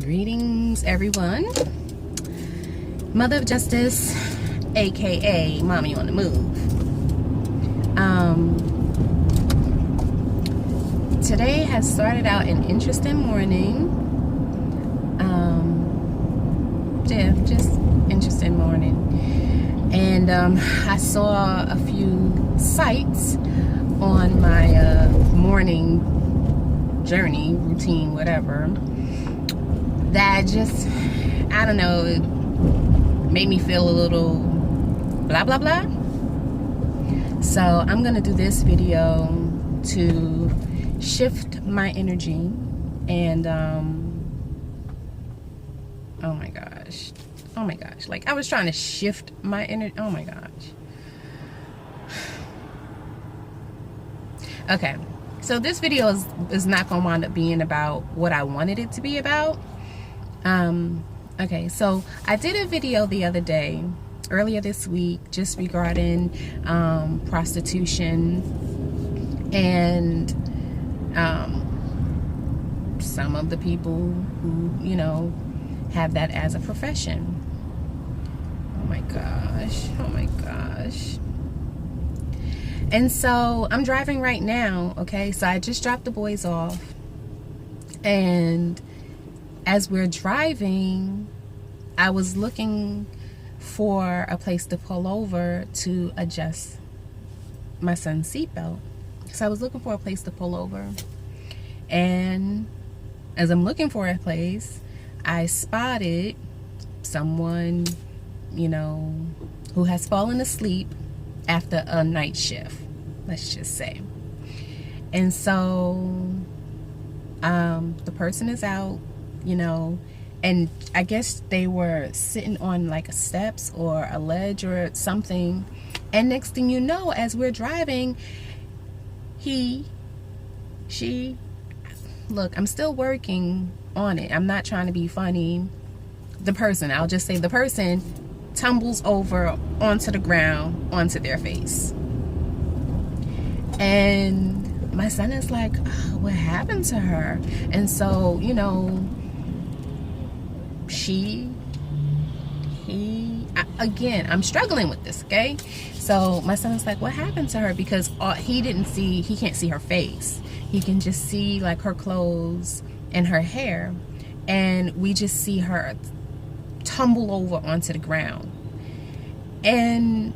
Greetings, everyone. Mother of Justice, aka Mommy on the Move. Today has started out an interesting morning. Yeah, just interesting morning. And I saw a few sights on my morning journey, routine, whatever, that just, I don't know, it made me feel a little blah blah blah. So I'm gonna do this video to shift my energy and oh my gosh, like I was trying to shift my energy. Oh my gosh. Okay, so this video is not gonna wind up being about what I wanted it to be about. Okay, so I did a video the other day, earlier this week, just regarding prostitution and some of the people who, you know, have that as a profession. Oh my gosh, oh my gosh. And so I'm driving right now, okay? So I just dropped the boys off, and as we're driving, I was looking for a place to pull over to adjust my son's seatbelt. So I was looking for a place to pull over, and as I'm looking for a place, I spotted someone, you know, who has fallen asleep after a night shift, let's just say. And so the person is out, you know, and I guess they were sitting on like a steps or a ledge or something, and next thing you know, as we're driving, she, look, I'm still working on it, I'm not trying to be funny, the person, I'll just say the person, tumbles over onto the ground, onto their face. And my son is like, oh, what happened to her? And so, you know, again, I'm struggling with this, okay? So my son's like, what happened to her? Because he can't see her face. He can just see like her clothes and her hair. And we just see her tumble over onto the ground. And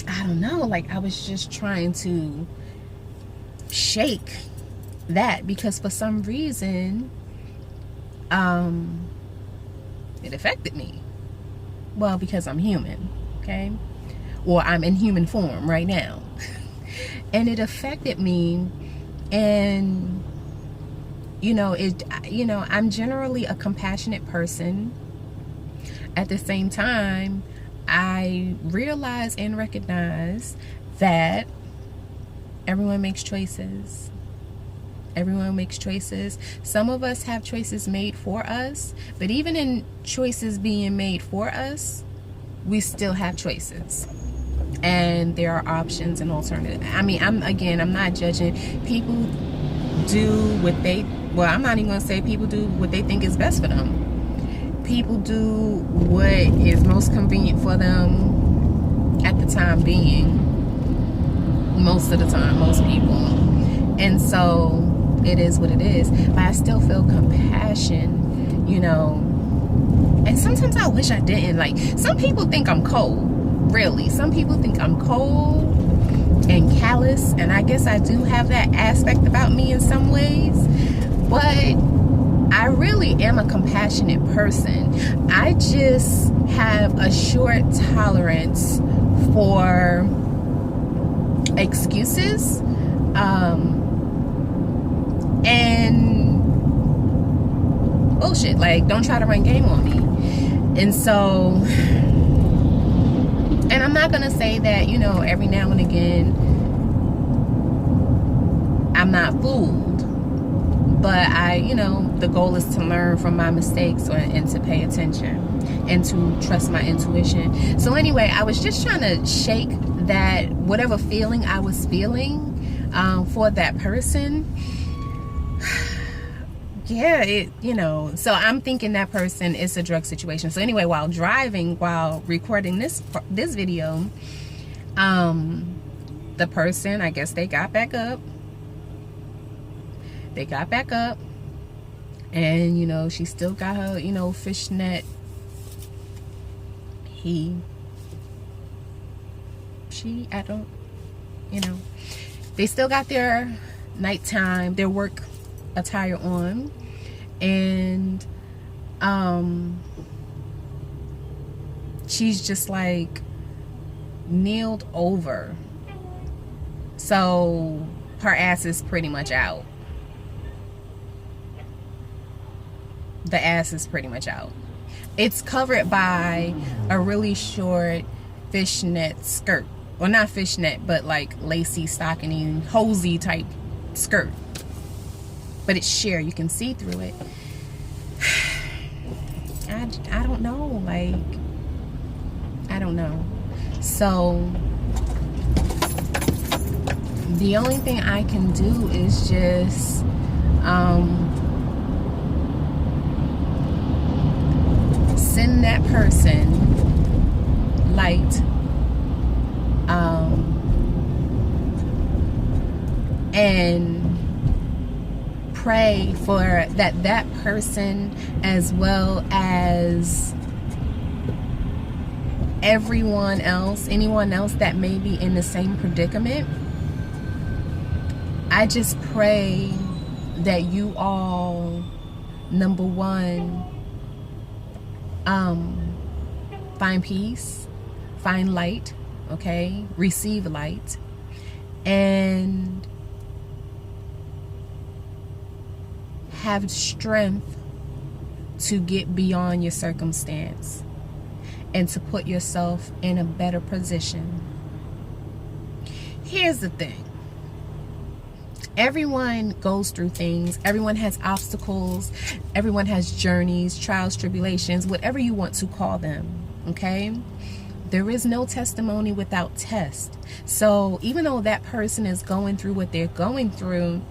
I don't know, like I was just trying to shake that, because for some reason it affected me. Well, because I'm human, okay, or I'm in human form right now. And it affected me. And you know, I'm generally a compassionate person. At the same time, I realize and recognize that everyone makes choices. Everyone makes choices. Some of us have choices made for us, but even in choices being made for us, we still have choices. And there are options and alternatives. I mean, I'm not judging. People do what I'm not even going to say people do what they think is best for them. People do what is most convenient for them at the time being. Most of the time, most people. And so it is what it is. But I still feel compassion, you know. And sometimes I wish I didn't. Like, some people think I'm cold. Really. Some people think I'm cold and callous. And I guess I do have that aspect about me in some ways. But I really am a compassionate person. I just have a short tolerance for excuses and bullshit. Like, don't try to run game on me. And so, and I'm not gonna say that, you know, every now and again I'm not fooled. But you know, the goal is to learn from my mistakes and to pay attention and to trust my intuition. So anyway, I was just trying to shake that, whatever feeling I was feeling for that person. yeah, so I'm thinking that person is a drug situation. So anyway, while driving, while recording this video, the person, I guess they got back up. And she still got her fishnet, I don't, they still got their nighttime, their work attire on, and she's just like kneeled over, so her ass is pretty much out. The ass is pretty much out. It's covered by a really short fishnet skirt. Well, not fishnet, but like lacy, stockiny, hosey type skirt. But it's sheer. You can see through it. I don't know. Like, I don't know. So, the only thing I can do is just send that person light, and pray for that person, as well as everyone else, anyone else that may be in the same predicament. I just pray that you all, number one, find peace, find light, okay? Receive light, and have strength to get beyond your circumstance and to put yourself in a better position. Here's the thing. Everyone goes through things. Everyone has obstacles. Everyone has journeys, trials, tribulations, whatever you want to call them, okay? There is no testimony without test. So even though that person is going through what they're going through,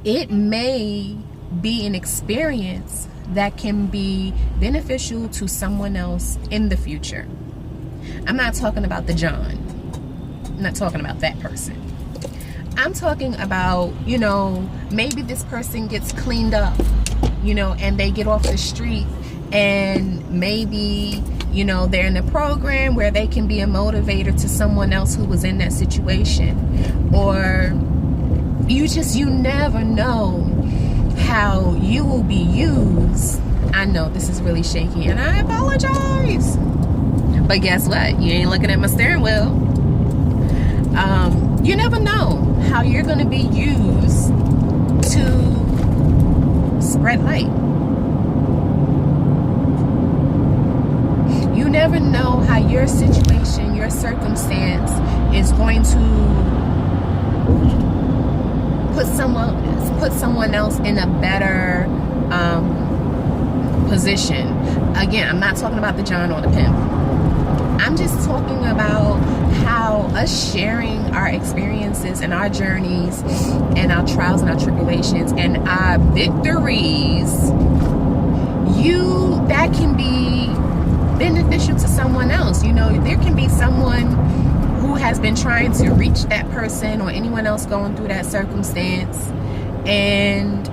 it may be an experience that can be beneficial to someone else in the future. I'm not talking about the John. I'm not talking about that person. I'm talking about, maybe this person gets cleaned up, and they get off the street, and maybe, they're in a program where they can be a motivator to someone else who was in that situation. Or you never know how you will be used. I know this is really shaky, and I apologize. But guess what? You ain't looking at my steering wheel. You never know how you're going to be used to spread light. You never know how your situation, your circumstance is going to put someone else in a better position. Again, I'm not talking about the John or the pimp. I'm just talking about how us sharing our experiences and our journeys and our trials and our tribulations and our victories, that can be beneficial to someone else. There can be someone who has been trying to reach that person or anyone else going through that circumstance, and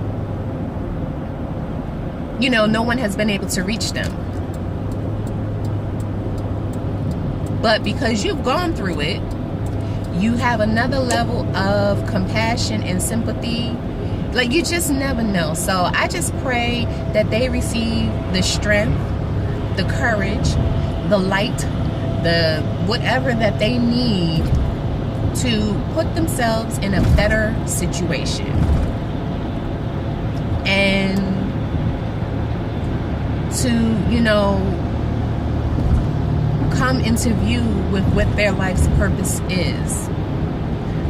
no one has been able to reach them. But because you've gone through it, you have another level of compassion and sympathy. Like, you just never know. So I just pray that they receive the strength, the courage, the light, the whatever that they need to put themselves in a better situation. And to, come into view with what their life's purpose is.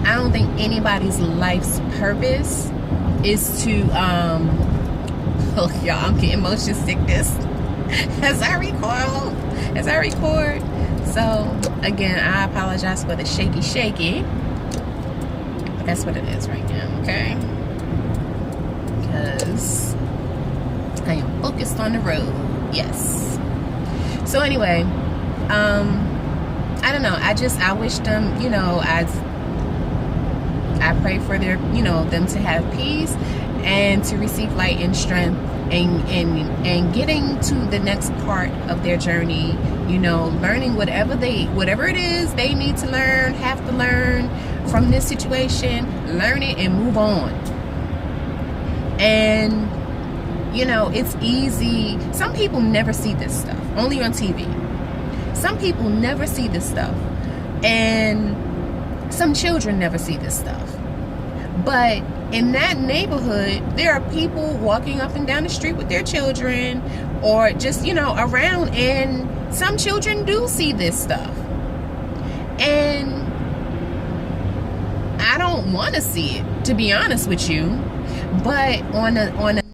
I don't think anybody's life's purpose is to oh y'all, I'm getting motion sickness as I record. So again, I apologize for the shaky, but that's what it is right now, okay? lost on the road. Yes. So anyway, I don't know. I wish them, you know, I pray for their, you know, them to have peace and to receive light and strength and getting to the next part of their journey, you know, learning whatever it is they need to learn, have to learn from this situation, learn it and move on. And, you know, it's easy. Some people never see this stuff, only on TV. Some people never see this stuff. And some children never see this stuff. But in that neighborhood, there are people walking up and down the street with their children or just, you know, around, and some children do see this stuff. And I don't want to see it, to be honest with you. But on a